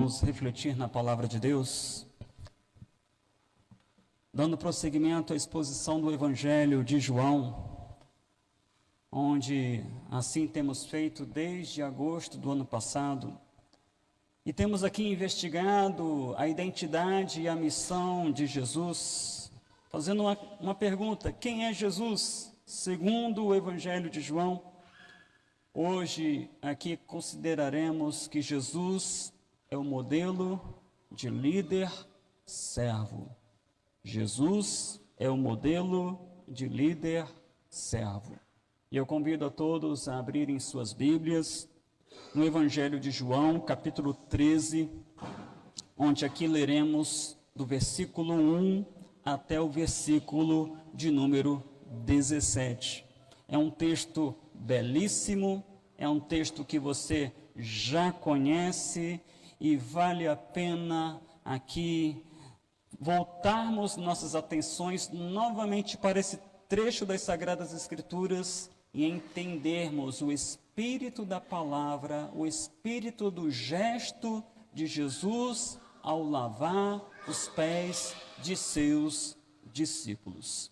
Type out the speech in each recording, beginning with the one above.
Vamos refletir na palavra de Deus, dando prosseguimento à exposição do Evangelho de João, onde assim temos feito desde agosto do ano passado, e temos aqui investigado a identidade e a missão de Jesus, fazendo uma pergunta: quem é Jesus, segundo o Evangelho de João? Hoje aqui consideraremos que Jesus é o modelo de líder servo. Jesus é o modelo de líder servo. E eu convido a todos a abrirem suas Bíblias no Evangelho de João, capítulo 13, onde aqui leremos do versículo 1 até o versículo de número 17. É um texto belíssimo, é um texto que você já conhece e vale a pena aqui voltarmos nossas atenções novamente para esse trecho das Sagradas Escrituras e entendermos o espírito da palavra, o espírito do gesto de Jesus ao lavar os pés de seus discípulos.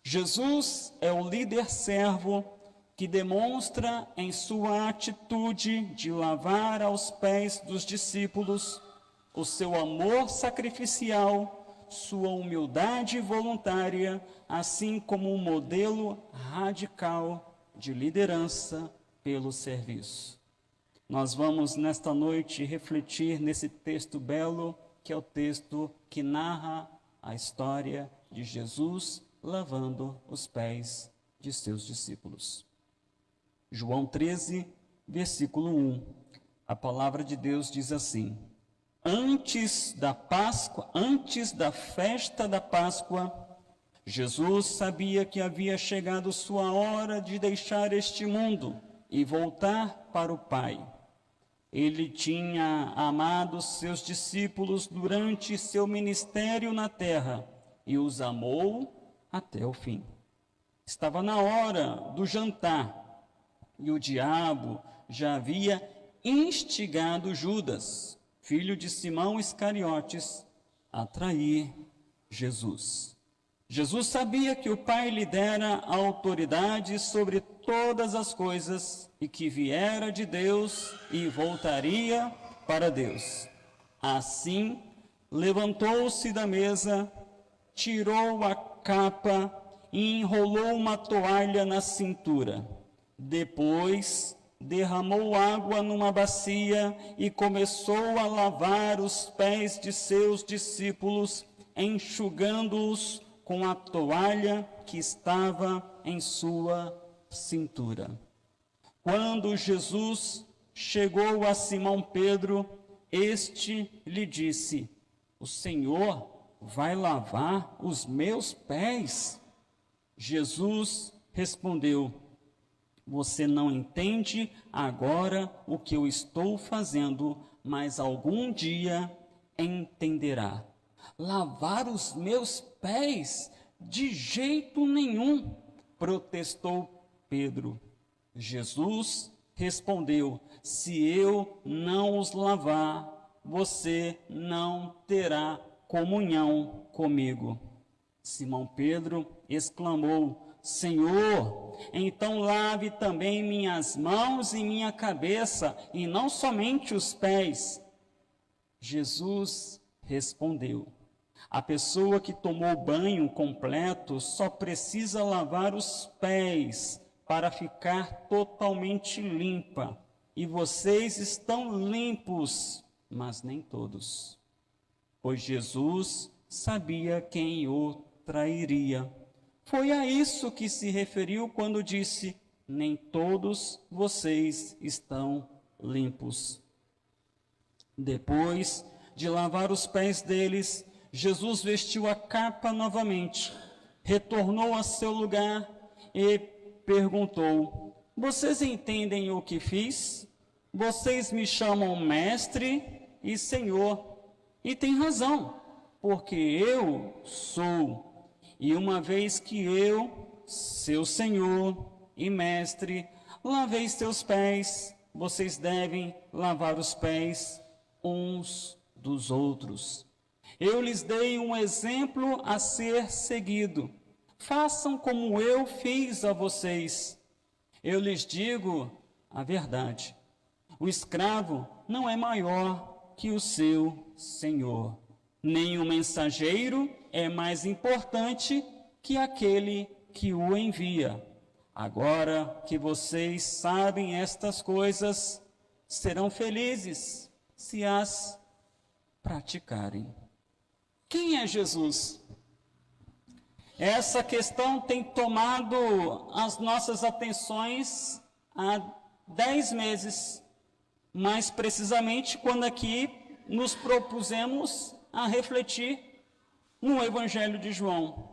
Jesus é o líder servo que demonstra em sua atitude de lavar aos pés dos discípulos o seu amor sacrificial, sua humildade voluntária, assim como um modelo radical de liderança pelo serviço. Nós vamos nesta noite refletir nesse texto belo, que é o texto que narra a história de Jesus lavando os pés de seus discípulos. João 13, versículo 1. A palavra de Deus diz assim: Antes da festa da Páscoa, Jesus sabia que havia chegado sua hora de deixar este mundo e voltar para o Pai. Ele tinha amado seus discípulos durante seu ministério na terra e os amou até o fim. Estava na hora do jantar e o diabo já havia instigado Judas, filho de Simão Iscariotes, a trair Jesus. Jesus sabia que o Pai lhe dera a autoridade sobre todas as coisas e que viera de Deus e voltaria para Deus. Assim, levantou-se da mesa, tirou a capa e enrolou uma toalha na cintura. Depois, derramou água numa bacia e começou a lavar os pés de seus discípulos, enxugando-os com a toalha que estava em sua cintura. Quando Jesus chegou a Simão Pedro, este lhe disse: O Senhor vai lavar os meus pés? Jesus respondeu: Você não entende agora o que eu estou fazendo, mas algum dia entenderá. Lavar os meus pés? De jeito nenhum, protestou Pedro. Jesus respondeu: Se eu não os lavar, você não terá comunhão comigo. Simão Pedro exclamou: Senhor, então lave também minhas mãos e minha cabeça, e não somente os pés. Jesus respondeu: A pessoa que tomou banho completo só precisa lavar os pés para ficar totalmente limpa. E vocês estão limpos, mas nem todos. Pois Jesus sabia quem o trairia. Foi a isso que se referiu quando disse: Nem todos vocês estão limpos. Depois de lavar os pés deles, Jesus vestiu a capa novamente, retornou a seu lugar e perguntou: Vocês entendem o que fiz? Vocês me chamam mestre e senhor, e têm razão, porque eu sou. E uma vez que eu, seu senhor e mestre, lavei seus pés, vocês devem lavar os pés uns dos outros. Eu lhes dei um exemplo a ser seguido. Façam como eu fiz a vocês. Eu lhes digo a verdade. O escravo não é maior que o seu senhor. Nem o mensageiro é mais importante que aquele que o envia. Agora que vocês sabem estas coisas, serão felizes se as praticarem. Quem é Jesus? Essa questão tem tomado as nossas atenções há 10 meses, mais precisamente quando aqui nos propusemos a refletir no Evangelho de João.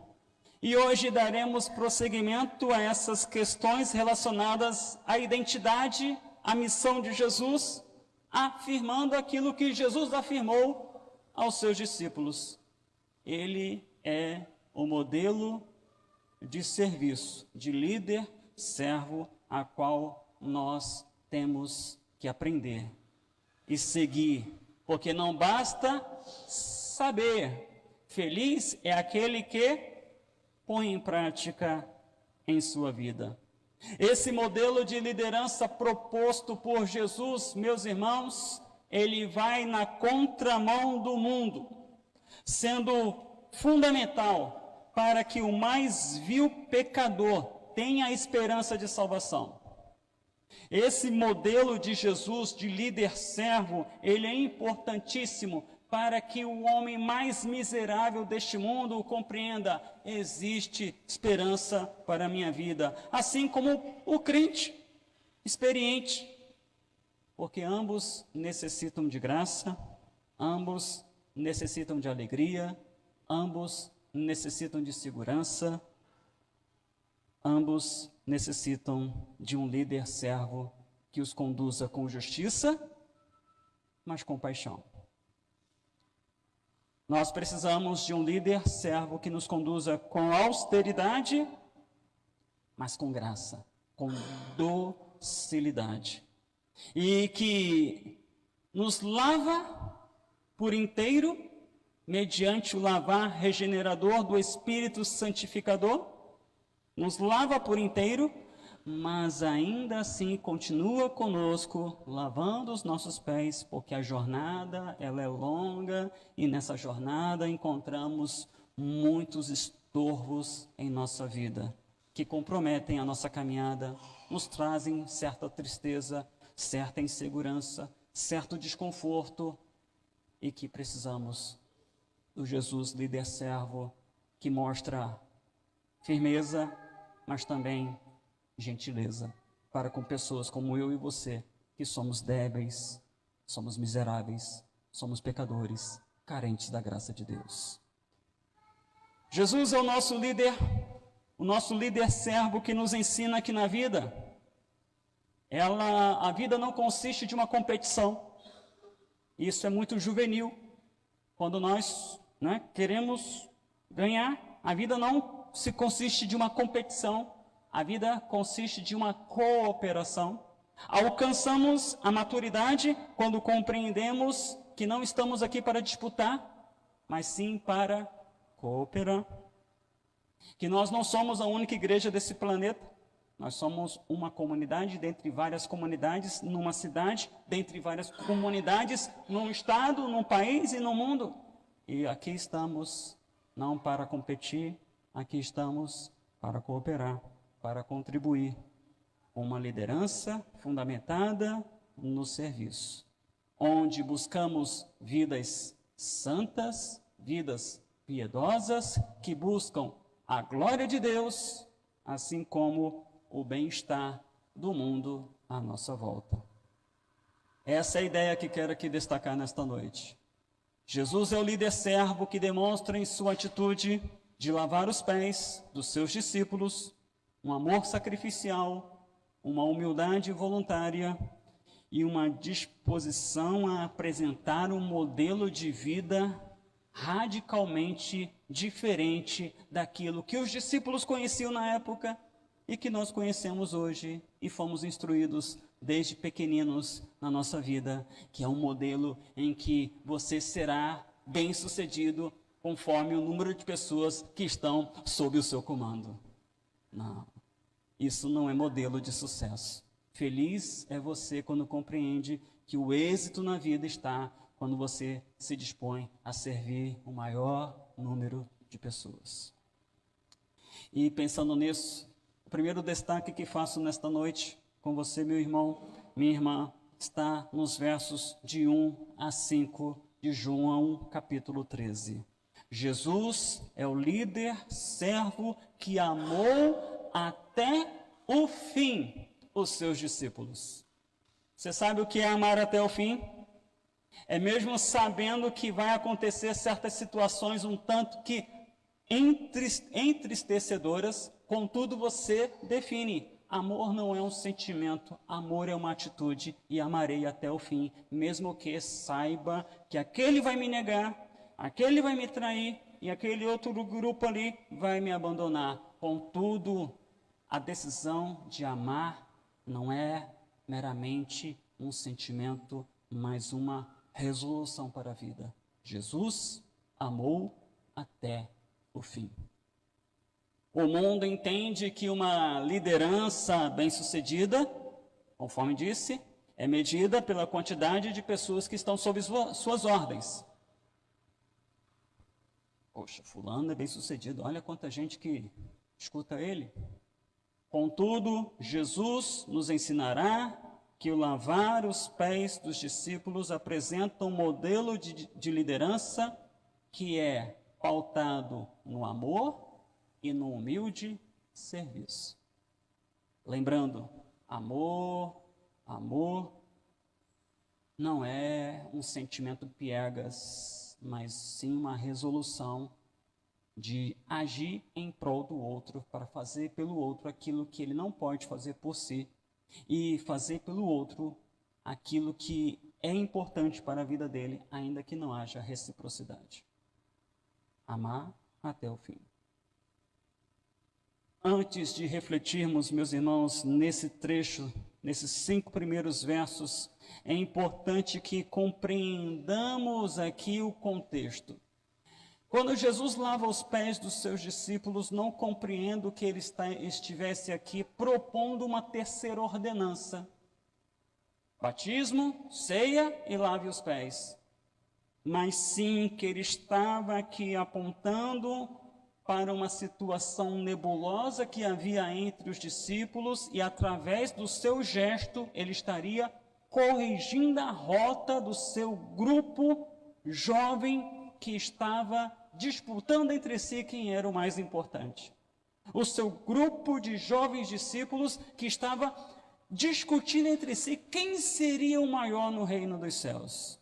E hoje daremos prosseguimento a essas questões relacionadas à identidade, à missão de Jesus, afirmando aquilo que Jesus afirmou aos seus discípulos. Ele é o modelo de serviço, de líder, servo, a qual nós temos que aprender e seguir, porque não basta saber. Feliz é aquele que põe em prática em sua vida. Esse modelo de liderança proposto por Jesus, meus irmãos, ele vai na contramão do mundo, sendo fundamental para que o mais vil pecador tenha a esperança de salvação. Esse modelo de Jesus, de líder servo, ele é importantíssimo para que o homem mais miserável deste mundo o compreenda. Existe esperança para a minha vida, assim como o crente experiente, porque ambos necessitam de graça, ambos necessitam de alegria, ambos necessitam de segurança, ambos necessitam de um líder servo que os conduza com justiça, mas com paixão. Nós precisamos de um líder servo que nos conduza com austeridade, mas com graça, com docilidade. E que nos lava por inteiro, mediante o lavar regenerador do Espírito Santificador, nos lava por inteiro, mas ainda assim continua conosco, lavando os nossos pés, porque a jornada ela é longa e nessa jornada encontramos muitos estorvos em nossa vida, que comprometem a nossa caminhada, nos trazem certa tristeza, certa insegurança, certo desconforto e que precisamos do Jesus líder servo que mostra firmeza, mas também gentileza para com pessoas como eu e você, que somos débeis, somos miseráveis, somos pecadores, carentes da graça de Deus. Jesus é o nosso líder servo que nos ensina que na vida, a vida não consiste de uma competição. Isso é muito juvenil. Quando nós queremos ganhar, a vida não se consiste de uma competição. A vida consiste de uma cooperação. Alcançamos a maturidade quando compreendemos que não estamos aqui para disputar, mas sim para cooperar. Que nós não somos a única igreja desse planeta. Nós somos uma comunidade dentre várias comunidades, numa cidade, dentre várias comunidades, num estado, num país e no mundo. E aqui estamos não para competir, aqui estamos para cooperar, para contribuir com uma liderança fundamentada no serviço, onde buscamos vidas santas, vidas piedosas, que buscam a glória de Deus, assim como o bem-estar do mundo à nossa volta. Essa é a ideia que quero aqui destacar nesta noite. Jesus é o líder servo que demonstra em sua atitude de lavar os pés dos seus discípulos um amor sacrificial, uma humildade voluntária e uma disposição a apresentar um modelo de vida radicalmente diferente daquilo que os discípulos conheciam na época e que nós conhecemos hoje e fomos instruídos desde pequeninos na nossa vida, que é um modelo em que você será bem-sucedido conforme o número de pessoas que estão sob o seu comando. Não, isso não é modelo de sucesso. Feliz é você quando compreende que o êxito na vida está quando você se dispõe a servir o maior número de pessoas. E pensando nisso, o primeiro destaque que faço nesta noite com você, meu irmão, minha irmã, está nos versos de 1 a 5 de João, capítulo 13. Jesus é o líder servo que amou até o fim os seus discípulos. Você sabe o que é amar até o fim? É mesmo sabendo que vai acontecer certas situações um tanto que entristecedoras, contudo você define. Amor não é um sentimento, amor é uma atitude, e amarei até o fim, mesmo que saiba que aquele vai me negar, aquele vai me trair, e aquele outro grupo ali vai me abandonar. Contudo, a decisão de amar não é meramente um sentimento, mas uma resolução para a vida. Jesus amou até o fim. O mundo entende que uma liderança bem-sucedida, conforme disse, é medida pela quantidade de pessoas que estão sob suas ordens. Poxa, fulano é bem-sucedido, olha quanta gente que escuta ele. Contudo, Jesus nos ensinará que o lavar os pés dos discípulos apresenta um modelo de liderança que é pautado no amor e no humilde serviço. Lembrando, amor não é um sentimento piegas, mas sim uma resolução de agir em prol do outro, para fazer pelo outro aquilo que ele não pode fazer por si, e fazer pelo outro aquilo que é importante para a vida dele, ainda que não haja reciprocidade. Amar até o fim. Antes de refletirmos, meus irmãos, nesse trecho, nesses 5 primeiros versos, é importante que compreendamos aqui o contexto. Quando Jesus lava os pés dos seus discípulos, não compreendo que ele estivesse aqui propondo uma terceira ordenança. Batismo, ceia e lave os pés. Mas sim que ele estava aqui apontando para uma situação nebulosa que havia entre os discípulos, e através do seu gesto ele estaria corrigindo a rota do seu grupo jovem que estava disputando entre si quem era o mais importante. O seu grupo de jovens discípulos que estava discutindo entre si quem seria o maior no reino dos céus.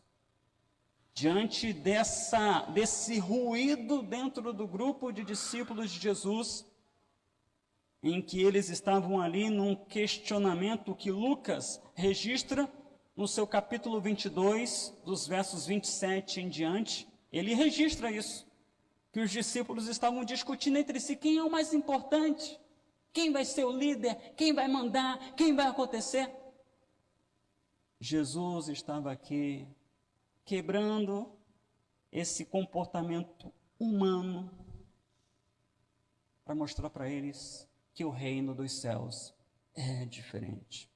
Diante desse ruído dentro do grupo de discípulos de Jesus, em que eles estavam ali num questionamento que Lucas registra no seu capítulo 22, dos versos 27 em diante, ele registra isso, que os discípulos estavam discutindo entre si quem é o mais importante, quem vai ser o líder, quem vai mandar, quem vai acontecer. Jesus estava aqui quebrando esse comportamento humano para mostrar para eles que o reino dos céus é diferente.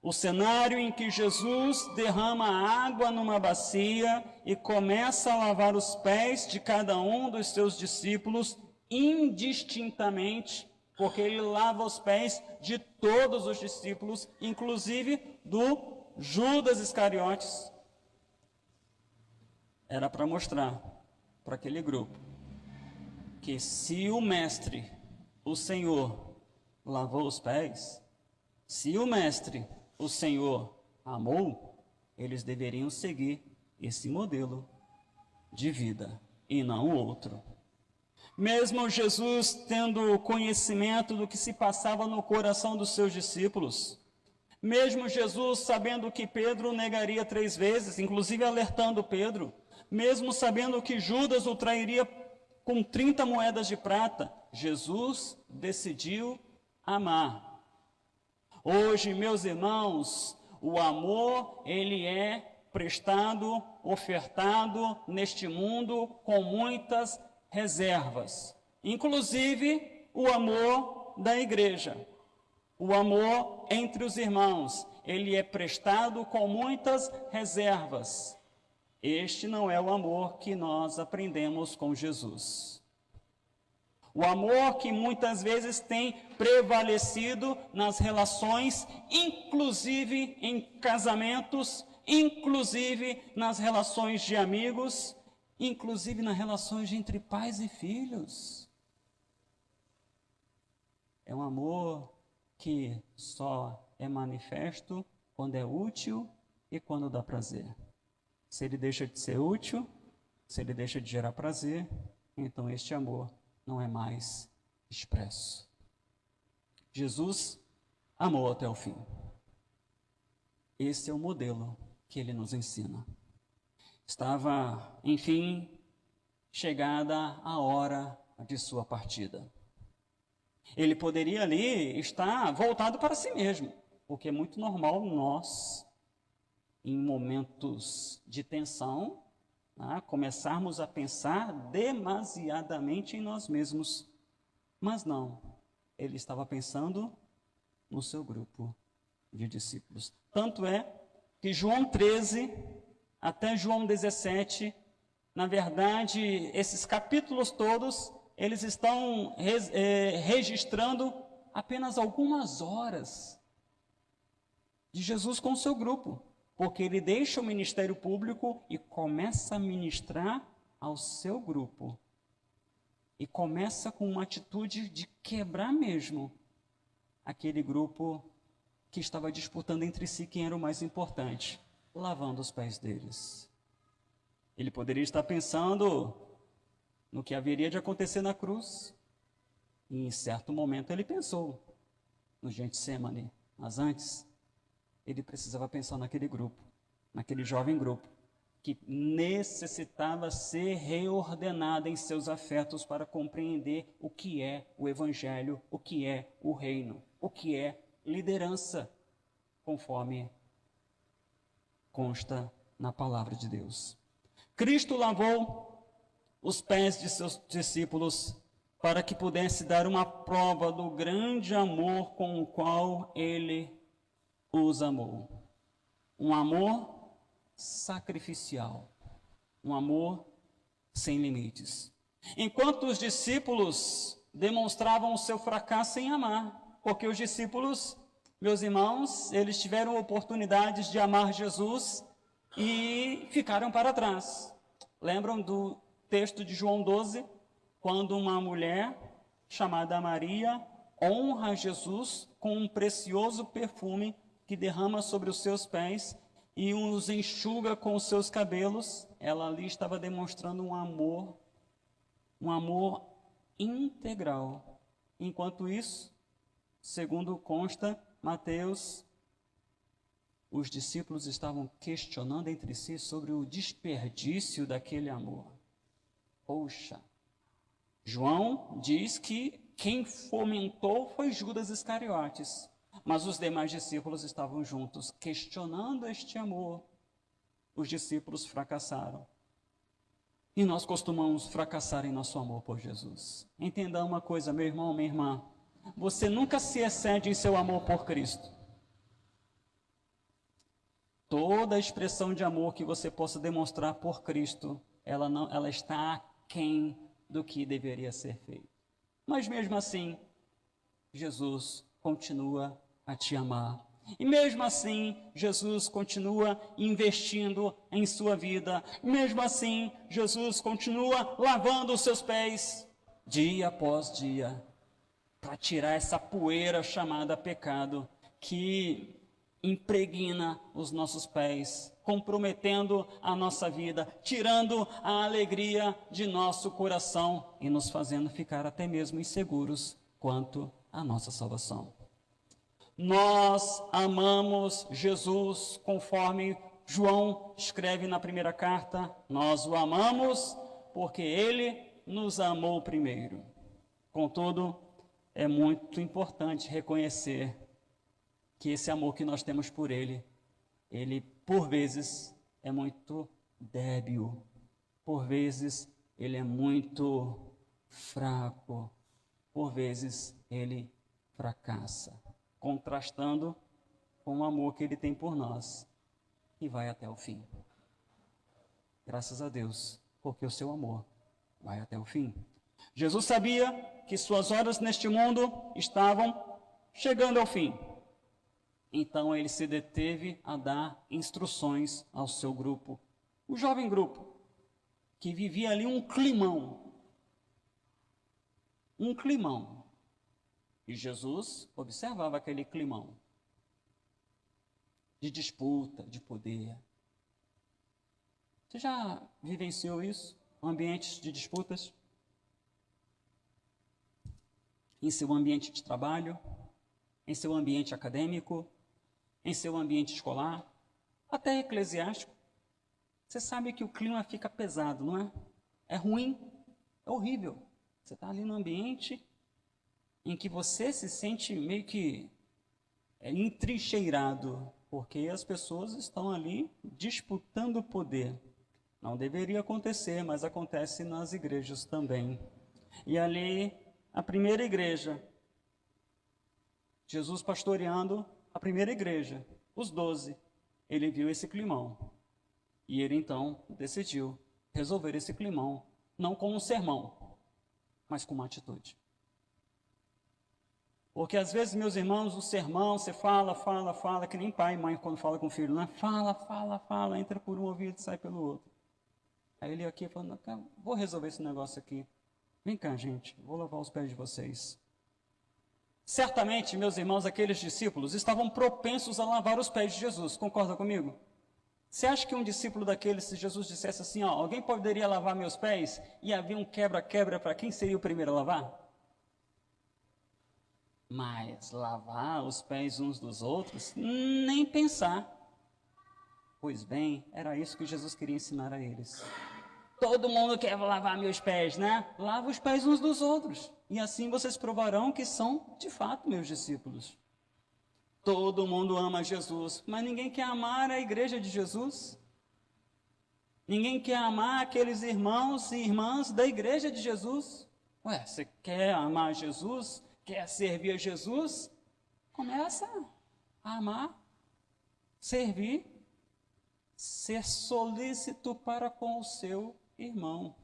O cenário em que Jesus derrama água numa bacia e começa a lavar os pés de cada um dos seus discípulos indistintamente, porque ele lava os pés de todos os discípulos, inclusive do Judas Iscariotes. Era para mostrar para aquele grupo que se o mestre, o Senhor, lavou os pés, se o mestre, o Senhor, amou, eles deveriam seguir esse modelo de vida e não o outro. Mesmo Jesus tendo conhecimento do que se passava no coração dos seus discípulos, mesmo Jesus sabendo que Pedro negaria 3 vezes, inclusive alertando Pedro, mesmo sabendo que Judas o trairia com 30 moedas de prata, Jesus decidiu amar. Hoje, meus irmãos, o amor, ele é prestado, ofertado neste mundo com muitas reservas. Inclusive, o amor da igreja. O amor entre os irmãos, ele é prestado com muitas reservas. Este não é o amor que nós aprendemos com Jesus. O amor que muitas vezes tem prevalecido nas relações, inclusive em casamentos, inclusive nas relações de amigos, inclusive nas relações entre pais e filhos. É um amor que só é manifesto quando é útil e quando dá prazer. Se ele deixa de ser útil, se ele deixa de gerar prazer, então este amor não é mais expresso. Jesus amou até o fim. Esse é o modelo que ele nos ensina. Estava, enfim, chegada a hora de sua partida. Ele poderia ali estar voltado para si mesmo, porque é muito normal nós, em momentos de tensão, começarmos a pensar demasiadamente em nós mesmos. Mas não, ele estava pensando no seu grupo de discípulos. Tanto é que João 13 até João 17, na verdade, esses capítulos todos, eles estão registrando apenas algumas horas de Jesus com o seu grupo. Porque ele deixa o ministério público e começa a ministrar ao seu grupo. E começa com uma atitude de quebrar mesmo aquele grupo que estava disputando entre si quem era o mais importante, lavando os pés deles. Ele poderia estar pensando no que haveria de acontecer na cruz. E em certo momento ele pensou no Getsemane, mas antes ele precisava pensar naquele grupo, naquele jovem grupo, que necessitava ser reordenado em seus afetos para compreender o que é o Evangelho, o que é o reino, o que é liderança, conforme consta na palavra de Deus. Cristo lavou os pés de seus discípulos para que pudesse dar uma prova do grande amor com o qual ele os amou. Um amor sacrificial, um amor sem limites. Enquanto os discípulos demonstravam o seu fracasso em amar, porque os discípulos, meus irmãos, eles tiveram oportunidades de amar Jesus e ficaram para trás. Lembram do texto de João 12, quando uma mulher chamada Maria honra Jesus com um precioso perfume que derrama sobre os seus pés e os enxuga com os seus cabelos? Ela ali estava demonstrando um amor integral. Enquanto isso, segundo consta Mateus, os discípulos estavam questionando entre si sobre o desperdício daquele amor. Poxa, João diz que quem fomentou foi Judas Iscariotes. Mas os demais discípulos estavam juntos, questionando este amor. Os discípulos fracassaram. E nós costumamos fracassar em nosso amor por Jesus. Entenda uma coisa, meu irmão, minha irmã. Você nunca se excede em seu amor por Cristo. Toda expressão de amor que você possa demonstrar por Cristo, ela está aquém do que deveria ser feito. Mas mesmo assim, Jesus continua a te amar. E mesmo assim, Jesus continua investindo em sua vida. Mesmo assim, Jesus continua lavando os seus pés, dia após dia, para tirar essa poeira chamada pecado, que impregna os nossos pés, comprometendo a nossa vida, tirando a alegria de nosso coração e nos fazendo ficar até mesmo inseguros quanto à nossa salvação. Nós amamos Jesus, conforme João escreve na primeira carta, nós o amamos porque ele nos amou primeiro. Contudo, é muito importante reconhecer que esse amor que nós temos por Ele, Ele por vezes é muito débil, por vezes Ele é muito fraco, por vezes Ele fracassa, contrastando com o amor que Ele tem por nós, e vai até o fim. Graças a Deus, porque o seu amor vai até o fim. Jesus sabia que suas horas neste mundo estavam chegando ao fim. Então ele se deteve a dar instruções ao seu grupo, o jovem grupo, que vivia ali um climão. Um climão. E Jesus observava aquele climão de disputa, de poder. Você já vivenciou isso? Ambientes de disputas? Em seu ambiente de trabalho? Em seu ambiente acadêmico? Em seu ambiente escolar? Até eclesiástico? Você sabe que o clima fica pesado, não é? É ruim, é horrível. Você está ali no ambiente em que você se sente meio que entrincheirado, porque as pessoas estão ali disputando o poder. Não deveria acontecer, mas acontece nas igrejas também. E ali, a primeira igreja, Jesus pastoreando a primeira igreja, os 12, ele viu esse climão. E ele então decidiu resolver esse climão, não com um sermão, mas com uma atitude. Porque às vezes, meus irmãos, o sermão, você fala, que nem pai e mãe quando fala com o filho, né? Fala, entra por um ouvido e sai pelo outro. Aí ele aqui falando, vou resolver esse negócio aqui. Vem cá, gente, vou lavar os pés de vocês. Certamente, meus irmãos, aqueles discípulos estavam propensos a lavar os pés de Jesus, concorda comigo? Você acha que um discípulo daqueles, se Jesus dissesse assim, alguém poderia lavar meus pés? E havia um quebra-quebra para quem seria o primeiro a lavar? Mas lavar os pés uns dos outros, nem pensar. Pois bem, era isso que Jesus queria ensinar a eles. Todo mundo quer lavar meus pés, né? Lava os pés uns dos outros. E assim vocês provarão que são, de fato, meus discípulos. Todo mundo ama Jesus, mas ninguém quer amar a igreja de Jesus. Ninguém quer amar aqueles irmãos e irmãs da igreja de Jesus. Ué, você quer amar Jesus? Quer servir a Jesus? Começa a amar, servir, ser solícito para com o seu irmão.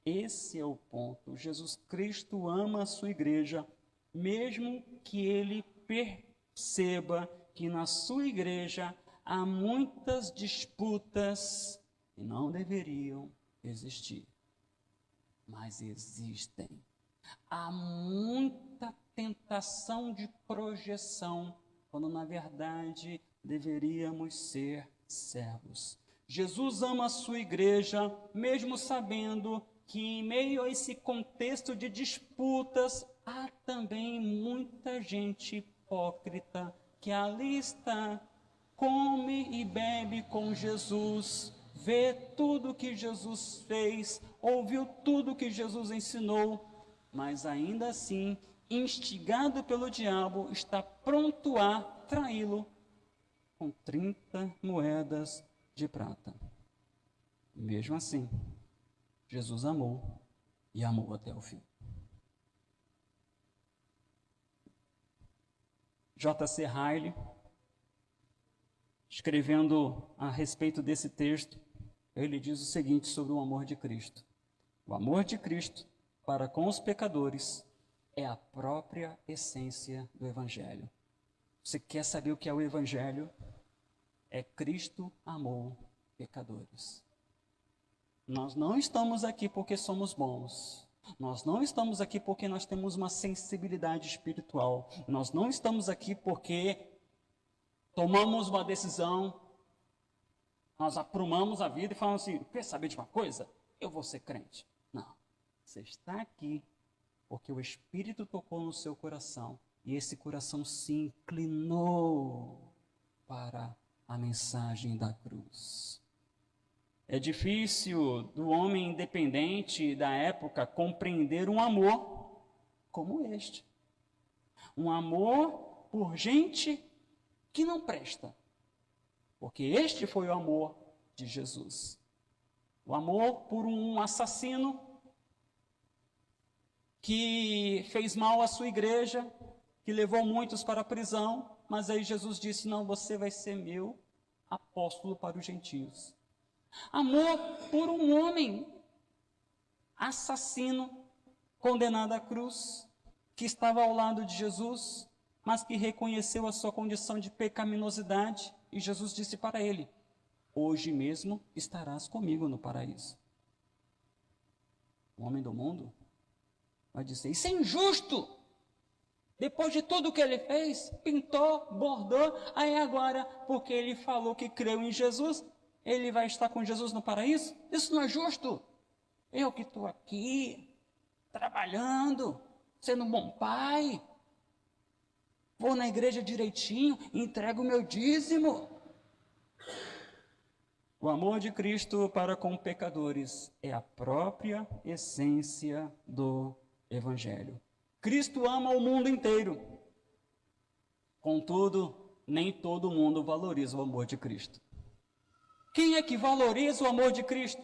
Esse é o ponto. Jesus Cristo ama a sua igreja, mesmo que ele perceba que na sua igreja há muitas disputas que não deveriam existir, mas existem. Há muita tentação de projeção, quando na verdade deveríamos ser servos. Jesus ama a sua igreja, mesmo sabendo que em meio a esse contexto de disputas, há também muita gente hipócrita que ali está, come e bebe com Jesus, vê tudo que Jesus fez, ouviu tudo que Jesus ensinou, mas ainda assim, instigado pelo diabo, está pronto a traí-lo com 30 moedas de prata. Mesmo assim, Jesus amou e amou até o fim. J.C. Ryle, escrevendo a respeito desse texto, ele diz o seguinte sobre o amor de Cristo. O amor de Cristo para com os pecadores é a própria essência do Evangelho. Você quer saber o que é o Evangelho? É Cristo amou pecadores. Nós não estamos aqui porque somos bons. Nós não estamos aqui porque nós temos uma sensibilidade espiritual. Nós não estamos aqui porque tomamos uma decisão, nós aprumamos a vida e falamos assim, quer saber de uma coisa? Eu vou ser crente. Não. Você está aqui porque o Espírito tocou no seu coração e esse coração se inclinou para a mensagem da cruz. É difícil do homem independente da época compreender um amor como este. Um amor por gente que não presta. Porque este foi o amor de Jesus. O amor por um assassino que fez mal à sua igreja, que levou muitos para a prisão, mas aí Jesus disse: não, você vai ser meu apóstolo para os gentios. Amor por um homem assassino, condenado à cruz, que estava ao lado de Jesus, mas que reconheceu a sua condição de pecaminosidade, e Jesus disse para ele: hoje mesmo estarás comigo no paraíso. O homem do mundo vai dizer: isso é injusto! Depois de tudo que ele fez, pintou, bordou, aí agora, porque ele falou que creu em Jesus, ele vai estar com Jesus no paraíso? Isso não é justo! Eu que estou aqui, trabalhando, sendo um bom pai, vou na igreja direitinho, entrego o meu dízimo. O amor de Cristo para com pecadores é a própria essência do Evangelho. Cristo ama o mundo inteiro. Contudo, nem todo mundo valoriza o amor de Cristo. Quem é que valoriza o amor de Cristo?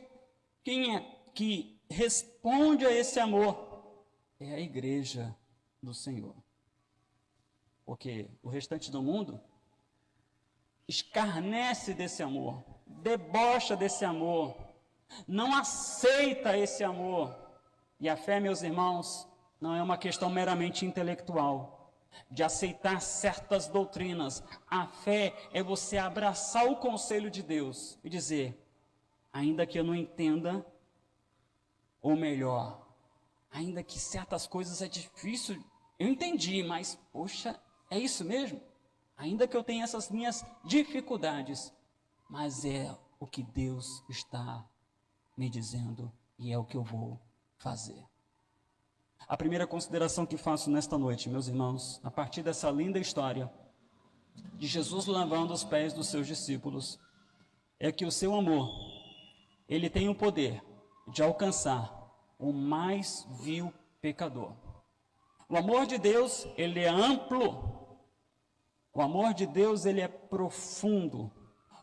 Quem é que responde a esse amor? É a igreja do Senhor. Porque o restante do mundo escarnece desse amor, debocha desse amor, não aceita esse amor. E a fé, meus irmãos, não é uma questão meramente intelectual, de aceitar certas doutrinas. A fé é você abraçar o conselho de Deus e dizer: ainda que eu não entenda, ou melhor, ainda que certas coisas é difícil, eu entendi, mas, poxa, é isso mesmo? Ainda que eu tenha essas minhas dificuldades, mas é o que Deus está me dizendo e é o que eu vou fazer. A primeira consideração que faço nesta noite, meus irmãos, a partir dessa linda história de Jesus lavando os pés dos seus discípulos, é que o seu amor, ele tem o poder de alcançar o mais vil pecador. O amor de Deus, ele é amplo. O amor de Deus, ele é profundo.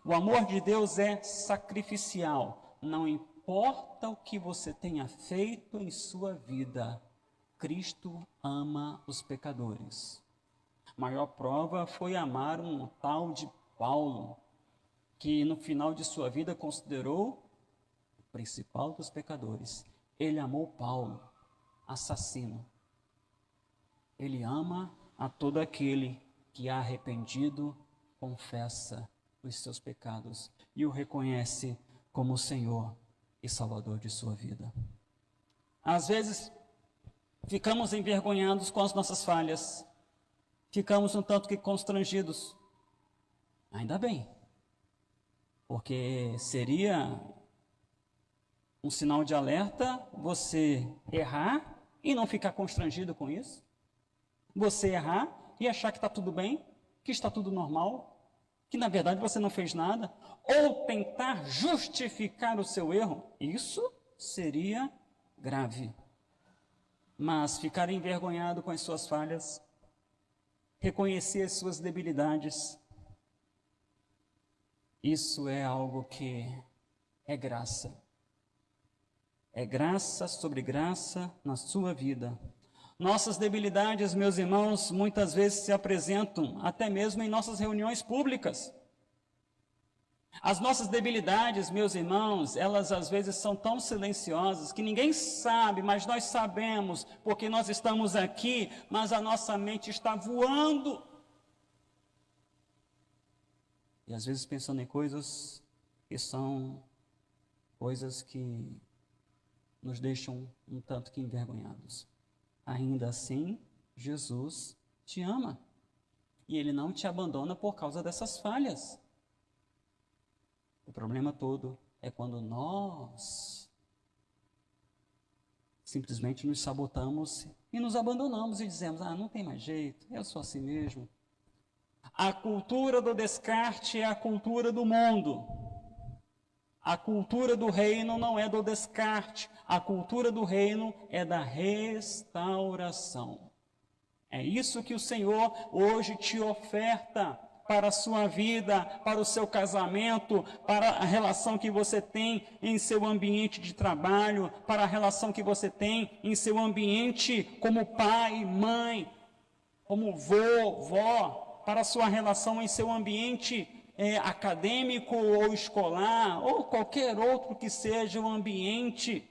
O amor de Deus é sacrificial. Não importa o que você tenha feito em sua vida, Cristo ama os pecadores. A maior prova foi amar um tal de Paulo, que no final de sua vida considerou o principal dos pecadores. Ele amou Paulo, assassino. Ele ama a todo aquele que arrependido confessa os seus pecados e o reconhece como Senhor e Salvador de sua vida. Às vezes, ficamos envergonhados com as nossas falhas, ficamos um tanto que constrangidos. Ainda bem, porque seria um sinal de alerta você errar e não ficar constrangido com isso. Você errar e achar que está tudo bem, que está tudo normal, que na verdade você não fez nada, ou tentar justificar o seu erro, isso seria grave. Mas ficar envergonhado com as suas falhas, reconhecer as suas debilidades, isso é algo que é graça. É graça sobre graça na sua vida. Nossas debilidades, meus irmãos, muitas vezes se apresentam até mesmo em nossas reuniões públicas. As nossas debilidades, meus irmãos, elas às vezes são tão silenciosas que ninguém sabe, mas nós sabemos, porque nós estamos aqui, mas a nossa mente está voando. E às vezes pensando em coisas que são coisas que nos deixam um tanto que envergonhados. Ainda assim, Jesus te ama. E Ele não te abandona por causa dessas falhas. O problema todo é quando nós simplesmente nos sabotamos e nos abandonamos e dizemos: não tem mais jeito, eu sou assim mesmo. A cultura do descarte é a cultura do mundo. A cultura do reino não é do descarte. A cultura do reino é da restauração. É isso que o Senhor hoje te oferta. para a sua vida, para o seu casamento, para a relação que você tem em seu ambiente de trabalho, para a relação que você tem em seu ambiente como pai, mãe, como vô, vó, para a sua relação em seu ambiente acadêmico ou escolar, ou qualquer outro que seja o ambiente.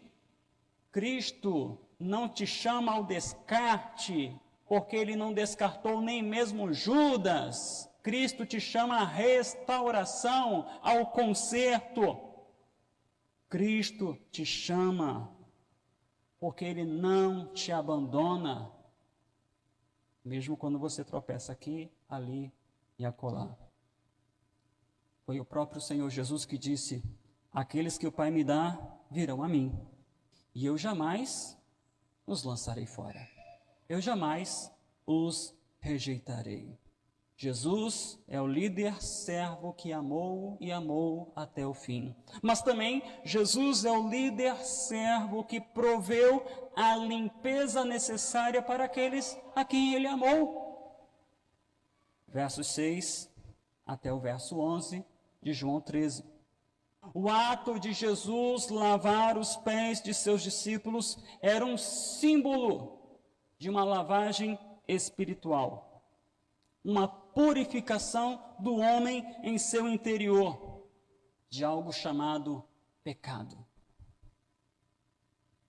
Cristo não te chama ao descarte, porque ele não descartou nem mesmo Judas. Cristo te chama à restauração, ao conserto. Cristo te chama, porque ele não te abandona, mesmo quando você tropeça aqui, ali e acolá. Foi o próprio Senhor Jesus que disse: aqueles que o Pai me dá, virão a mim, e eu jamais os lançarei fora. Eu jamais os rejeitarei. Jesus é o líder servo que amou e amou até o fim. Mas também Jesus é o líder servo que proveu a limpeza necessária para aqueles a quem ele amou. Versos 6 até o verso 11 de João 13. O ato de Jesus lavar os pés de seus discípulos era um símbolo de uma lavagem espiritual, uma purificação do homem em seu interior, de algo chamado pecado.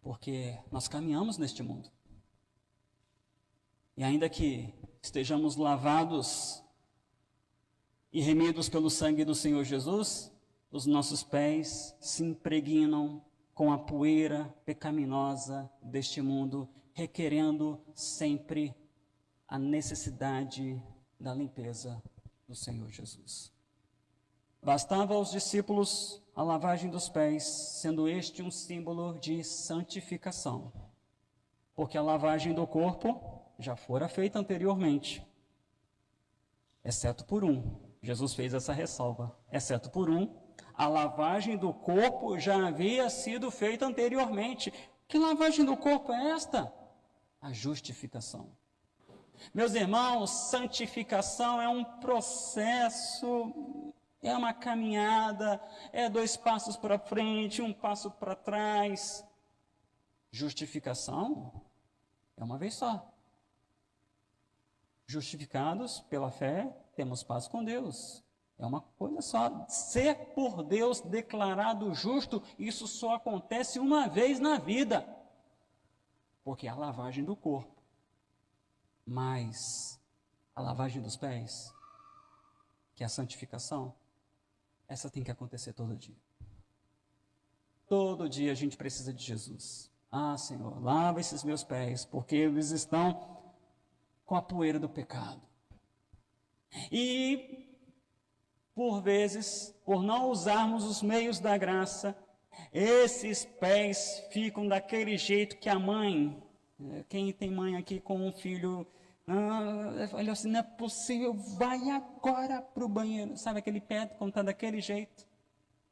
Porque nós caminhamos neste mundo. E ainda que estejamos lavados e remidos pelo sangue do Senhor Jesus, os nossos pés se impregnam com a poeira pecaminosa deste mundo, requerendo sempre a necessidade da limpeza do Senhor Jesus. Bastava aos discípulos a lavagem dos pés, sendo este um símbolo de santificação, porque a lavagem do corpo já fora feita anteriormente, exceto por um. Jesus fez essa ressalva, exceto por um, a lavagem do corpo já havia sido feita anteriormente. Que lavagem do corpo é esta? A justificação. Meus irmãos, santificação é um processo, é uma caminhada, é 2 passos para frente, 1 passo para trás. Justificação é uma vez só. Justificados pela fé, temos paz com Deus. É uma coisa só. Ser por Deus declarado justo, isso só acontece uma vez na vida. Porque é a lavagem do corpo. Mas a lavagem dos pés, que é a santificação, essa tem que acontecer todo dia. Todo dia a gente precisa de Jesus. Ah, Senhor, lava esses meus pés, porque eles estão com a poeira do pecado. E, por vezes, por não usarmos os meios da graça, esses pés ficam daquele jeito que a mãe, quem tem mãe aqui com um filho, olha assim, não é possível, vai agora para o banheiro. Sabe aquele pé quando está daquele jeito?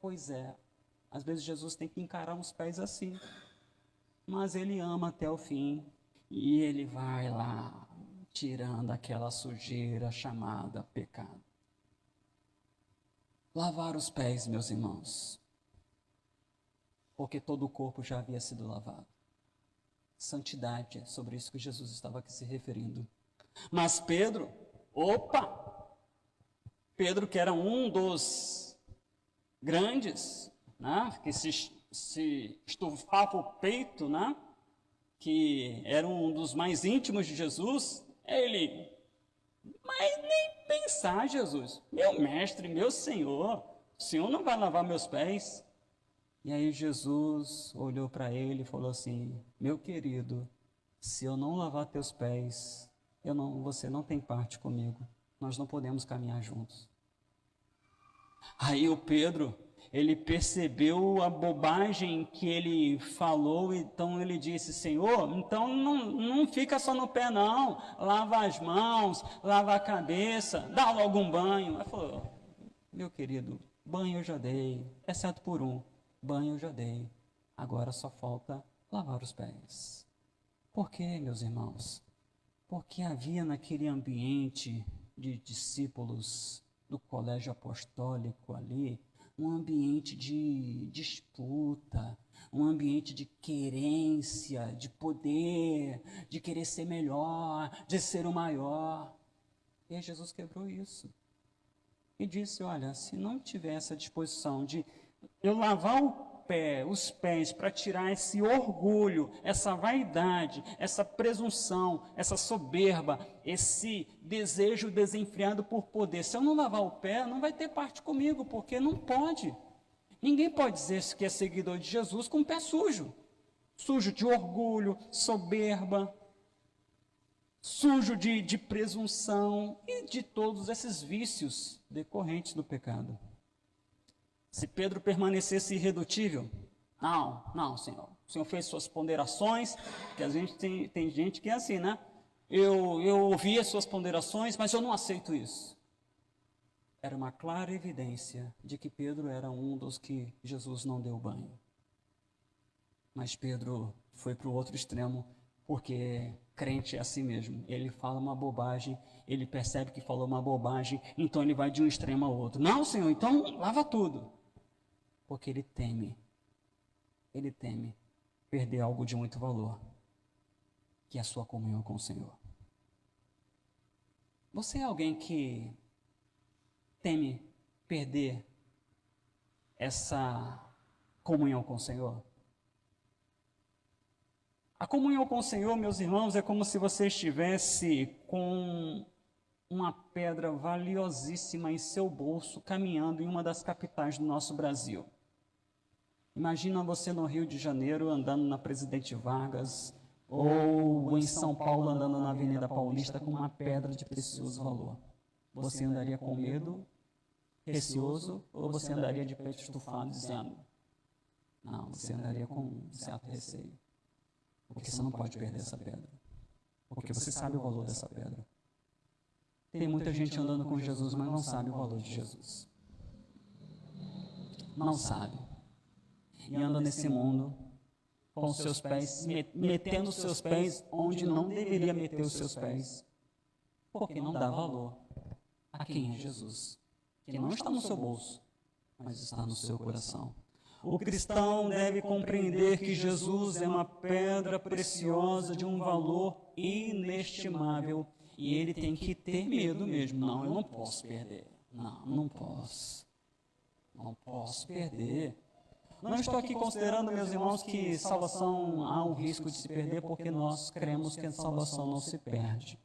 Pois é, às vezes Jesus tem que encarar uns pés assim, mas ele ama até o fim e ele vai lá, tirando aquela sujeira chamada pecado. Lavar os pés, meus irmãos, porque todo o corpo já havia sido lavado. Santidade, é sobre isso que Jesus estava aqui se referindo. Mas Pedro, Pedro, que era um dos grandes, né, que se estufava o peito, né, que era um dos mais íntimos de Jesus, mas nem pensar, Jesus, meu mestre, meu Senhor, o Senhor não vai lavar meus pés? E aí Jesus olhou para ele e falou assim: meu querido, se eu não lavar teus pés, você não tem parte comigo, nós não podemos caminhar juntos. Aí o Pedro, ele percebeu a bobagem que ele falou, então ele disse: Senhor, então não fica só no pé não, lava as mãos, lava a cabeça, dá logo um banho. Ele falou: meu querido, banho eu já dei, exceto por um, banho eu já dei, agora só falta lavar os pés. Por quê, meus irmãos? Porque havia naquele ambiente de discípulos do colégio apostólico ali, um ambiente de disputa, um ambiente de querência, de poder, de querer ser melhor, de ser o maior. E aí Jesus quebrou isso. E disse, olha, se não tiver essa disposição de eu lavar os pés para tirar esse orgulho, essa vaidade, essa presunção, essa soberba, esse desejo desenfreado por poder. Se eu não lavar o pé, não vai ter parte comigo, porque não pode. Ninguém pode dizer que é seguidor de Jesus com o pé sujo. Sujo de orgulho, soberba, sujo de presunção e de todos esses vícios decorrentes do pecado. Se Pedro permanecesse irredutível, não, Senhor. O Senhor fez suas ponderações, porque a gente tem gente que é assim, né? Eu ouvi as suas ponderações, mas eu não aceito isso. Era uma clara evidência de que Pedro era um dos que Jesus não deu banho. Mas Pedro foi para o outro extremo, porque crente é assim mesmo. Ele fala uma bobagem, ele percebe que falou uma bobagem, então ele vai de um extremo ao outro. Não, Senhor, então lava tudo. Porque ele teme perder algo de muito valor, que é a sua comunhão com o Senhor. Você é alguém que teme perder essa comunhão com o Senhor? A comunhão com o Senhor, meus irmãos, é como se você estivesse com uma pedra valiosíssima em seu bolso, caminhando em uma das capitais do nosso Brasil. Imagina você no Rio de Janeiro, andando na Presidente Vargas, ou em São Paulo, andando na Avenida Paulista, com uma pedra de precioso valor. Você andaria com medo, receoso, ou você andaria de peito estufado, dizendo, não, você andaria com um certo receio. Porque você não pode perder essa pedra. Porque você sabe o valor dessa pedra. Tem muita gente andando com Jesus, mas não sabe o valor de Jesus. Não sabe. E anda nesse mundo com os seus pés, metendo os seus pés onde não deveria meter os seus pés. Porque não dá valor a quem é Jesus. Que não está no seu bolso, mas está no seu coração. O cristão deve compreender que Jesus é uma pedra preciosa de um valor inestimável e ele tem que ter medo mesmo. Não, eu não posso perder. Não posso. Não posso perder. Não estou aqui considerando, meus irmãos, que salvação há um risco de se perder porque nós cremos que a salvação não se perde.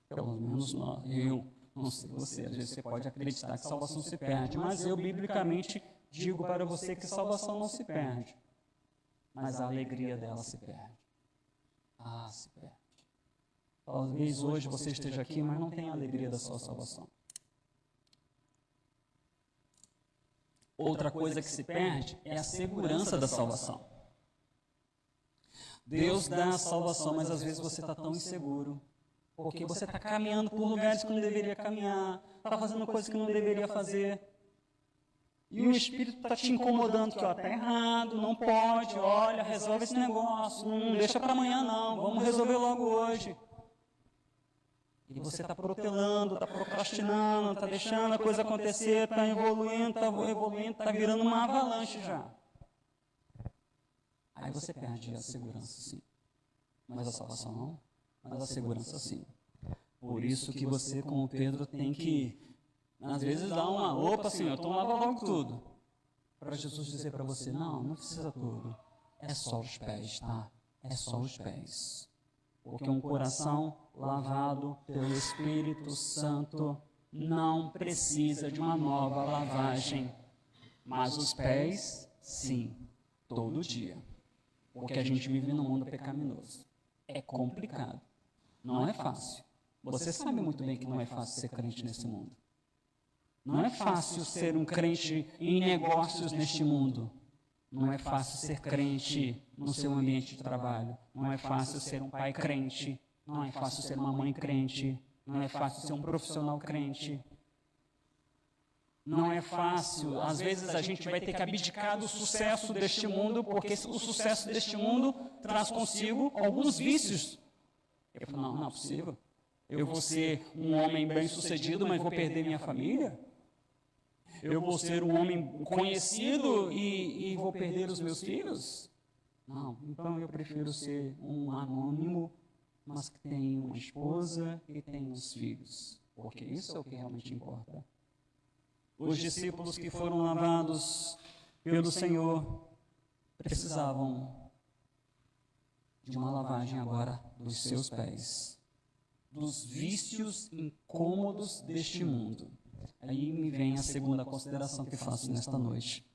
Pelo menos eu, não sei você, às vezes você pode acreditar que salvação se perde, mas eu, biblicamente, digo para você que salvação não se perde, mas a alegria dela se perde. Se perde. Talvez hoje você esteja aqui, mas não tenha a alegria da sua salvação. Outra coisa que se perde é a segurança da salvação. Deus dá a salvação, mas às vezes você está tão inseguro, porque você está caminhando por lugares que não deveria caminhar, está fazendo coisas que não deveria fazer. E o Espírito está te incomodando, que está errado, não pode, olha, resolve esse negócio, não deixa para amanhã não, vamos resolver logo hoje. E você está protelando, está procrastinando, está deixando a coisa acontecer, está evoluindo, está virando uma avalanche já. Aí você perde a segurança, sim. Mas a salvação não, mas a segurança sim. Por isso que você, como Pedro, tem que às vezes dá uma opa, Senhor, então lava logo tudo. Para Jesus dizer para você, não precisa tudo. É só os pés, tá? É só os pés. Porque um coração lavado pelo Espírito Santo não precisa de uma nova lavagem. Mas os pés, sim, todo dia. Porque a gente vive num mundo pecaminoso. É complicado. Não é fácil. Você sabe muito bem que não é fácil ser crente nesse mundo. Não é fácil ser um crente em negócios neste mundo. Não é fácil ser crente no seu ambiente de trabalho. Não é fácil ser um pai crente. Não é fácil ser uma mãe crente. Não é fácil ser um profissional crente. Não é fácil. Às vezes a gente vai ter que abdicar do sucesso deste mundo, porque o sucesso deste mundo traz consigo alguns vícios. Eu falo, não é possível. Eu vou ser um homem bem-sucedido, mas vou perder minha família? Eu vou ser um homem conhecido e vou perder os meus filhos? Não, então eu prefiro ser um anônimo, mas que tem uma esposa e tem uns filhos, porque isso é o que realmente importa. Os discípulos que foram lavados pelo Senhor precisavam de uma lavagem agora dos seus pés, dos vícios incômodos deste mundo. Aí me vem a segunda consideração que faço nesta noite.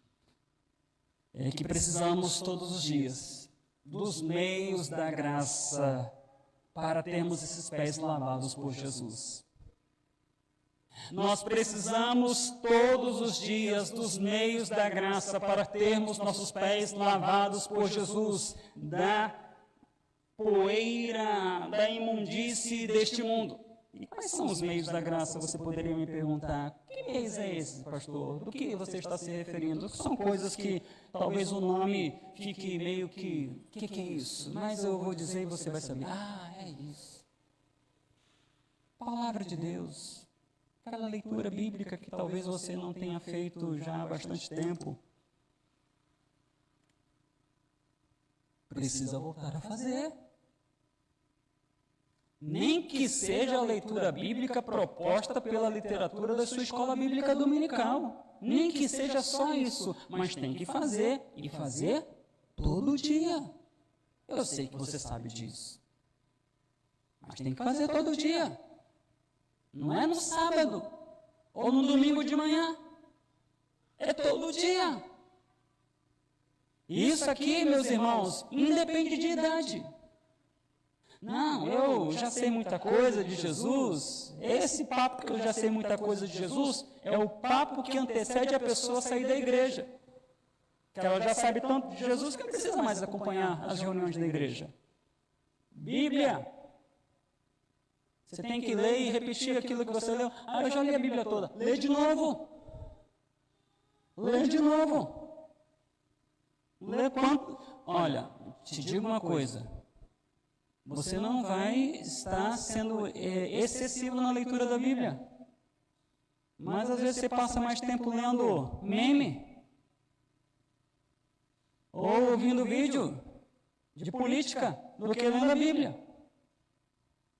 É que precisamos todos os dias dos meios da graça para termos esses pés lavados por Jesus. Nós precisamos todos os dias dos meios da graça para termos nossos pés lavados por Jesus, da poeira, da imundície deste mundo. E quais são os meios da graça? Você poderia me perguntar, que meios é esse, pastor? Do que você está se referindo? São coisas que talvez o nome fique meio que é isso? Mas eu vou dizer e você vai saber. Ah, é isso. Palavra de Deus. Aquela leitura bíblica que talvez você não tenha feito já há bastante tempo. Precisa voltar a fazer. Nem que seja a leitura bíblica proposta pela literatura da sua escola bíblica dominical. Nem que seja só isso, mas tem que fazer, e fazer todo dia. Eu sei que você sabe disso, mas tem que fazer todo dia. Não é no sábado, ou no domingo de manhã, é todo dia. Isso aqui, meus irmãos, independe de idade. Não, eu já sei muita coisa de Jesus. Esse papo que eu já sei muita coisa de Jesus é o papo que antecede a pessoa sair da igreja. Que ela já sabe tanto de Jesus que não precisa mais acompanhar as reuniões da igreja. Bíblia. Você tem que ler e repetir aquilo que você leu. Ah, eu já li a Bíblia toda. Lê de novo. Lê de novo. Lê quanto? Olha, te digo uma coisa. Você não vai estar sendo excessivo na leitura da Bíblia. Mas às vezes você passa mais tempo lendo meme. Ou ouvindo vídeo de política do que lendo a Bíblia.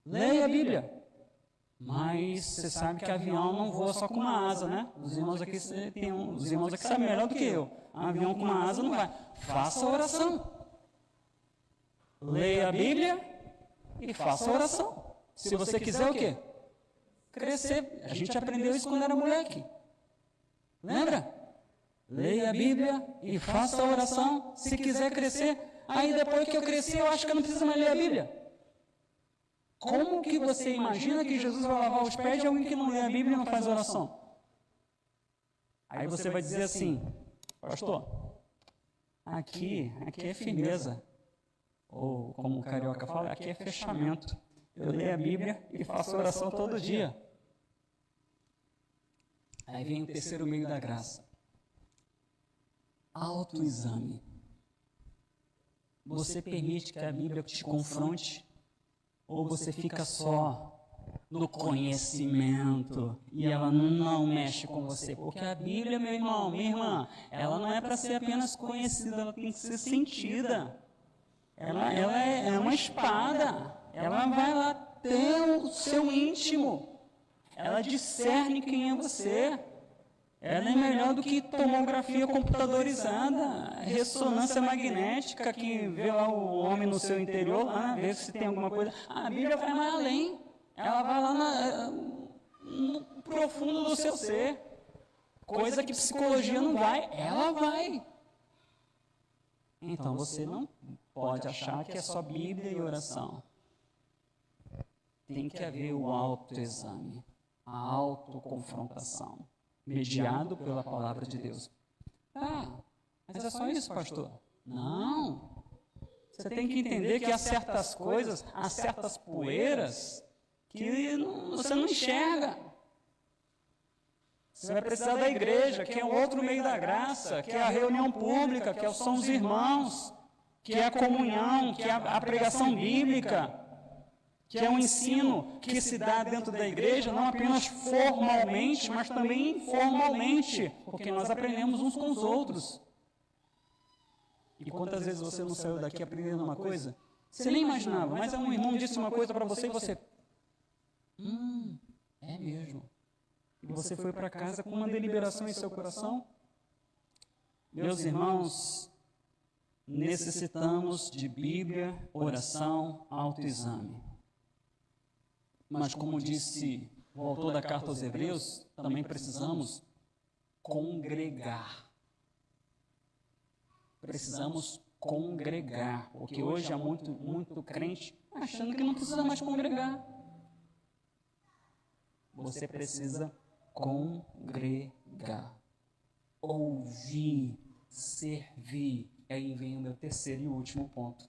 Leia a Bíblia. Mas você sabe que avião não voa só com uma asa, né? Os irmãos aqui sabem melhor do que eu. Avião com uma asa não vai. Faça a oração. Leia a Bíblia e faça a oração. Se você quiser o quê? Crescer. A gente aprendeu isso quando era moleque. Lembra? Leia a Bíblia e faça a oração. Se quiser crescer, aí depois que eu cresci, eu acho que eu não preciso mais ler a Bíblia. Como que você imagina que Jesus vai lavar os pés de alguém que não lê a Bíblia e não faz oração? Aí você vai dizer assim, pastor, aqui é firmeza. Ou, como o carioca fala, aqui é fechamento. Eu leio a Bíblia e faço oração todo dia. Aí vem o terceiro meio da graça. Autoexame. Você permite que a Bíblia te confronte? Ou você fica só no conhecimento e ela não mexe com você? Porque a Bíblia, meu irmão, minha irmã, ela não é para ser apenas conhecida, ela tem que ser sentida. Ela é uma espada. Ela vai lá ter o seu íntimo. Ela discerne quem é você. Ela é melhor do que tomografia computadorizada, ressonância magnética, que vê lá o homem no seu interior, lá, vê se tem alguma coisa. A Bíblia vai mais além. Ela vai lá no profundo do seu ser. Coisa que psicologia não vai, ela vai. Então você não pode achar que é só Bíblia e oração. Tem que haver o autoexame, a autoconfrontação, mediado pela palavra de Deus. Ah, mas é só isso, pastor? Não. Você tem que entender que há certas coisas, há certas poeiras que você não enxerga. Você vai precisar da igreja, que é um outro meio da graça, que é a reunião pública, que são os irmãos, que é a comunhão, que é a pregação bíblica, que é um ensino que se dá dentro da igreja, não apenas formalmente, mas também informalmente, porque nós aprendemos uns com os outros. E quantas vezes você não saiu daqui aprendendo uma coisa? Você nem imaginava, mas um irmão disse uma coisa para você e você... é mesmo. E você foi para casa com uma deliberação em seu coração? Meus irmãos, necessitamos de Bíblia, oração, autoexame. Mas como disse o autor da carta aos Hebreus, também precisamos congregar. Precisamos congregar, porque hoje há muito crente achando que não precisa mais congregar. Você precisa congregar, ouvir, servir. Aí vem o meu terceiro e último ponto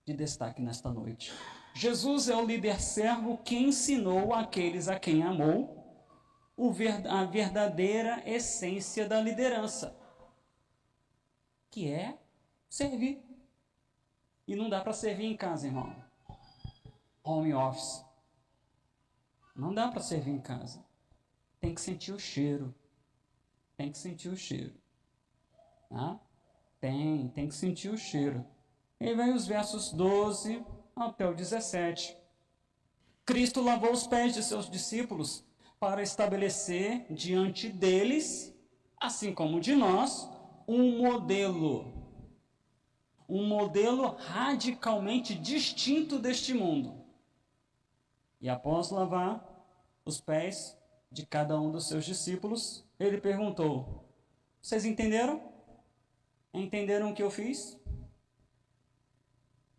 de destaque nesta noite. Jesus é o líder servo que ensinou àqueles a quem amou a verdadeira essência da liderança, que é servir. E não dá para servir em casa, irmão. Home office. Não dá para servir em casa. Tem que sentir o cheiro. Tem que sentir o cheiro. Tá? Tem que sentir o cheiro. E aí vem os versos 12 até o 17. Cristo lavou os pés de seus discípulos para estabelecer diante deles, assim como de nós, um modelo radicalmente distinto deste mundo. E após lavar os pés de cada um dos seus discípulos, ele perguntou: vocês entenderam? Entenderam o que eu fiz?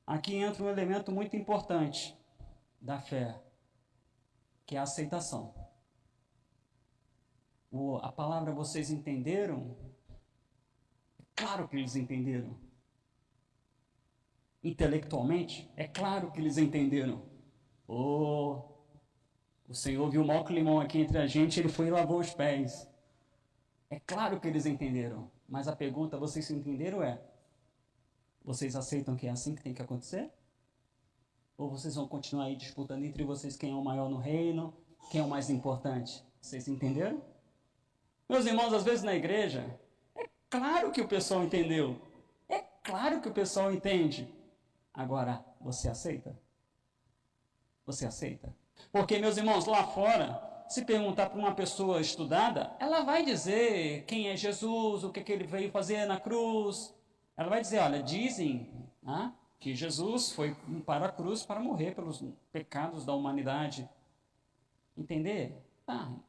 Aqui entra um elemento muito importante da fé, que é a aceitação. A palavra vocês entenderam? Claro que eles entenderam. Intelectualmente, é claro que eles entenderam. O Senhor viu o mau climão aqui entre a gente, ele foi e lavou os pés. É claro que eles entenderam. Mas a pergunta, vocês entenderam é: vocês aceitam que é assim que tem que acontecer? Ou vocês vão continuar aí disputando entre vocês quem é o maior no reino, quem é o mais importante? Vocês entenderam? Meus irmãos, às vezes na igreja, é claro que o pessoal entendeu. É claro que o pessoal entende. Agora, você aceita? Você aceita? Porque, meus irmãos, lá fora, se perguntar para uma pessoa estudada, ela vai dizer quem é Jesus, o que ele veio fazer na cruz. Ela vai dizer, olha, dizem que Jesus foi para a cruz para morrer pelos pecados da humanidade. Entender?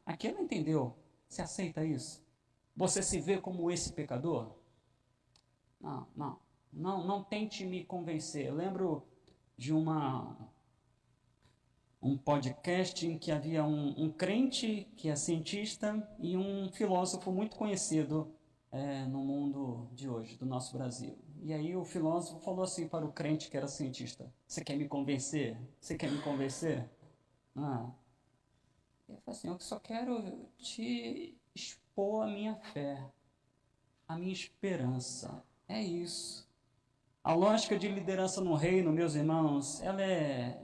Aqui ela entendeu. Você aceita isso? Você se vê como esse pecador? Não tente me convencer. Eu lembro de um podcast em que havia um crente que é cientista e um filósofo muito conhecido no mundo de hoje, do nosso Brasil. E aí o filósofo falou assim para o crente que era cientista: você quer me convencer? Você quer me convencer? Ele falou assim: eu só quero te expor a minha fé, a minha esperança. É isso. A lógica de liderança no reino, meus irmãos, ela é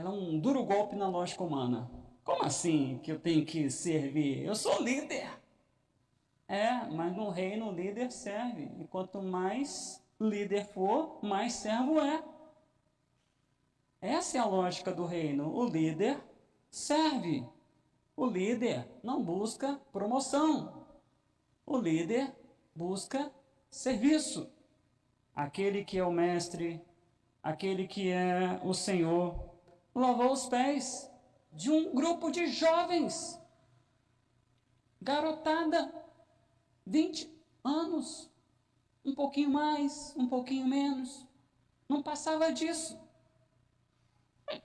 um duro golpe na lógica humana. Como assim que eu tenho que servir? Eu sou líder. Mas no reino o líder serve. E quanto mais líder for, mais servo é. Essa é a lógica do reino. O líder serve. O líder não busca promoção. O líder busca serviço. Aquele que é o mestre, aquele que é o Senhor, lavou os pés de um grupo de jovens, garotada, 20 anos, um pouquinho mais, um pouquinho menos, não passava disso.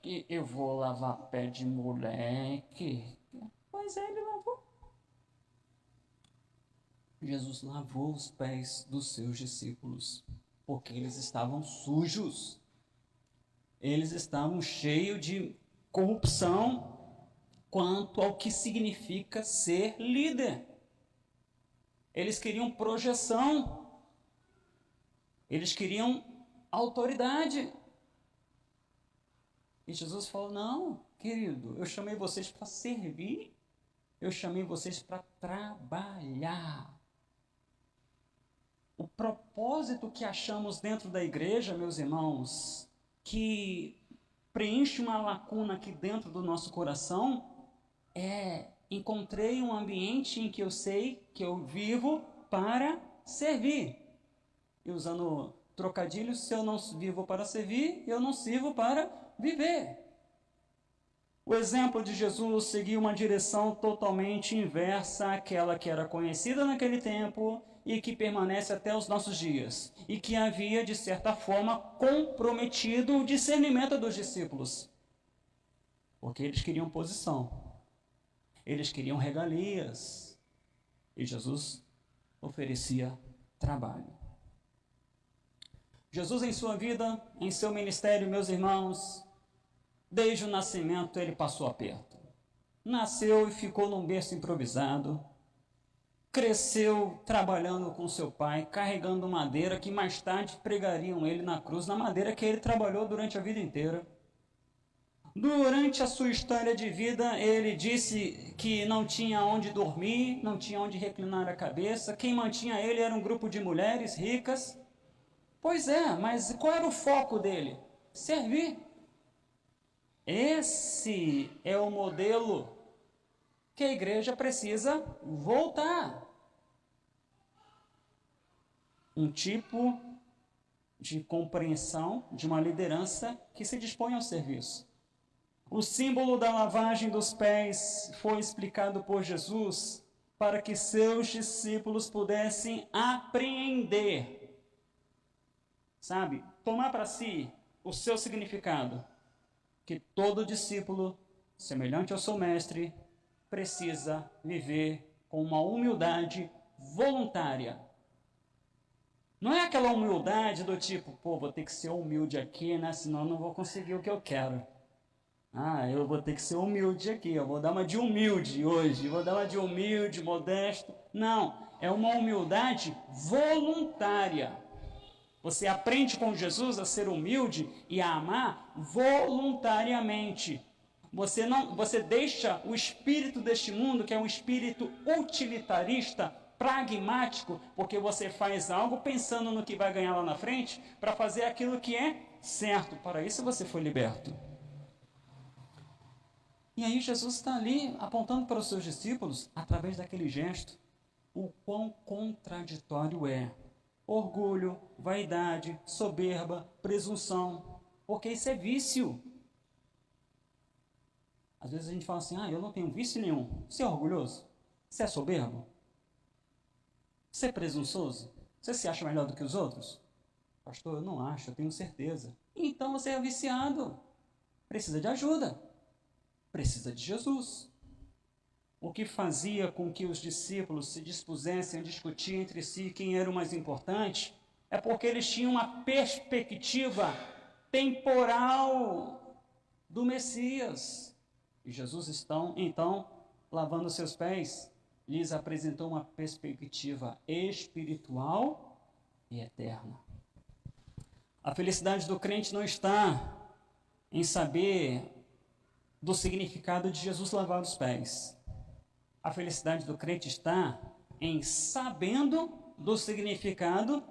Eu vou lavar pé de moleque. Pois ele lavou. Jesus lavou os pés dos seus discípulos, porque eles estavam sujos. Eles estavam cheios de corrupção quanto ao que significa ser líder. Eles queriam projeção. Eles queriam autoridade. E Jesus falou: não, querido, eu chamei vocês para servir, eu chamei vocês para trabalhar. O propósito que achamos dentro da igreja, meus irmãos, que preenche uma lacuna aqui dentro do nosso coração, encontrei um ambiente em que eu sei que eu vivo para servir. E usando trocadilhos, se eu não vivo para servir, eu não sirvo para viver. O exemplo de Jesus seguiu uma direção totalmente inversa àquela que era conhecida naquele tempo e que permanece até os nossos dias, e que havia, de certa forma, comprometido o discernimento dos discípulos. Porque eles queriam posição, eles queriam regalias, e Jesus oferecia trabalho. Jesus, em sua vida, em seu ministério, meus irmãos, desde o nascimento ele passou aperto. Nasceu e ficou num berço improvisado. Cresceu trabalhando com seu pai, carregando madeira que mais tarde pregariam ele na cruz, na madeira que ele trabalhou durante a vida inteira. Durante a sua história de vida, ele disse que não tinha onde dormir, não tinha onde reclinar a cabeça. Quem mantinha ele era um grupo de mulheres ricas. Pois é, mas qual era o foco dele? Servir. Esse é o modelo que a igreja precisa voltar. Um tipo de compreensão de uma liderança que se dispõe ao serviço. O símbolo da lavagem dos pés foi explicado por Jesus para que seus discípulos pudessem apreender, sabe, tomar para si o seu significado, que todo discípulo, semelhante ao seu mestre, precisa viver com uma humildade voluntária. Não é aquela humildade do tipo, vou ter que ser humilde aqui, né? Senão eu não vou conseguir o que eu quero. Eu vou ter que ser humilde aqui, eu vou dar uma de humilde hoje, vou dar uma de humilde, modesto. Não, é uma humildade voluntária. Você aprende com Jesus a ser humilde e a amar voluntariamente. Você deixa o espírito deste mundo, que é um espírito utilitarista, pragmático, porque você faz algo pensando no que vai ganhar lá na frente, para fazer aquilo que é certo. Para isso você foi liberto. E aí Jesus está ali apontando para os seus discípulos, através daquele gesto, o quão contraditório é. Orgulho, vaidade, soberba, presunção, porque isso é vício. Às vezes a gente fala assim, eu não tenho vício nenhum. Você é orgulhoso? Você é soberbo? Você é presunçoso? Você se acha melhor do que os outros? Pastor, eu não acho, eu tenho certeza. Então você é viciado. Precisa de ajuda. Precisa de Jesus. O que fazia com que os discípulos se dispusessem a discutir entre si quem era o mais importante é porque eles tinham uma perspectiva temporal do Messias. E Jesus, então, lavando seus pés, lhes apresentou uma perspectiva espiritual e eterna. A felicidade do crente não está em saber do significado de Jesus lavar os pés. A felicidade do crente está em sabendo do significado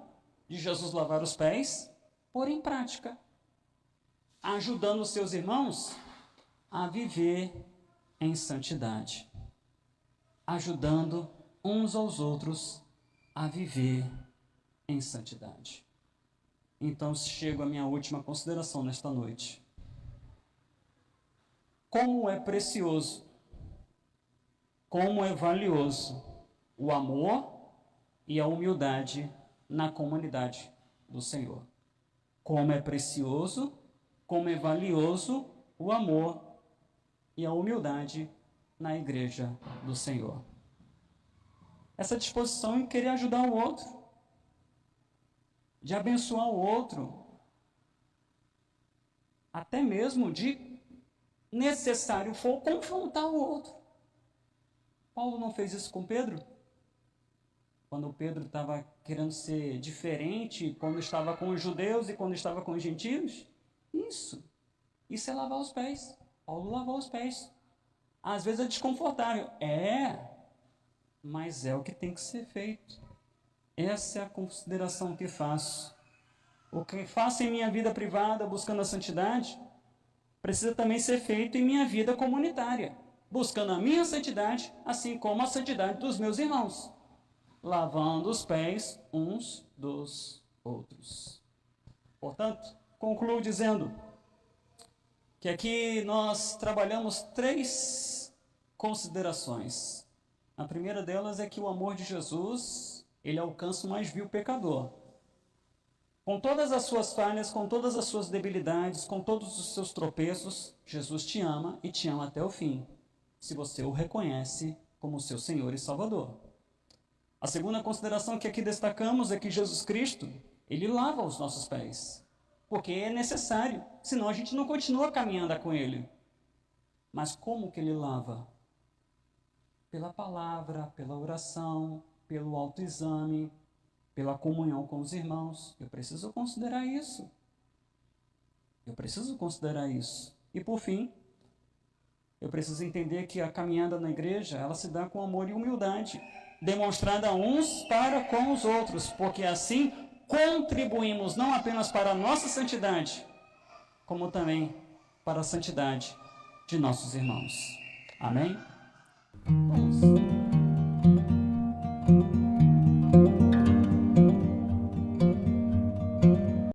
de Jesus lavar os pés, pôr em prática, ajudando os seus irmãos a viver em santidade, ajudando uns aos outros a viver em santidade. Então chego à minha última consideração nesta noite. Como é precioso, como é valioso o amor e a humildade na comunidade do Senhor. Como é precioso, como é valioso o amor e a humildade na igreja do Senhor. Essa disposição em querer ajudar o outro, de abençoar o outro, até mesmo de necessário for confrontar o outro. Paulo não fez isso com Pedro? Quando Pedro estava querendo ser diferente, quando estava com os judeus e quando estava com os gentios? Isso. Isso é lavar os pés. Paulo lavou os pés. Às vezes é desconfortável. Mas é o que tem que ser feito. Essa é a consideração que faço. O que faço em minha vida privada, buscando a santidade, precisa também ser feito em minha vida comunitária, buscando a minha santidade, assim como a santidade dos meus irmãos, lavando os pés uns dos outros. Portanto, concluo dizendo que aqui nós trabalhamos 3 considerações. A primeira delas é que o amor de Jesus, ele alcança o mais vil pecador. Com todas as suas falhas, com todas as suas debilidades, com todos os seus tropeços, Jesus te ama e te ama até o fim, se você o reconhece como seu Senhor e Salvador. A segunda consideração que aqui destacamos é que Jesus Cristo, ele lava os nossos pés, porque é necessário, senão a gente não continua caminhando com ele. Mas como que ele lava? Pela palavra, pela oração, pelo autoexame, pela comunhão com os irmãos. Eu preciso considerar isso. E por fim, eu preciso entender que a caminhada na igreja, ela se dá com amor e humildade, demonstrada uns para com os outros, porque assim contribuímos não apenas para a nossa santidade, como também para a santidade de nossos irmãos. Amém? Vamos.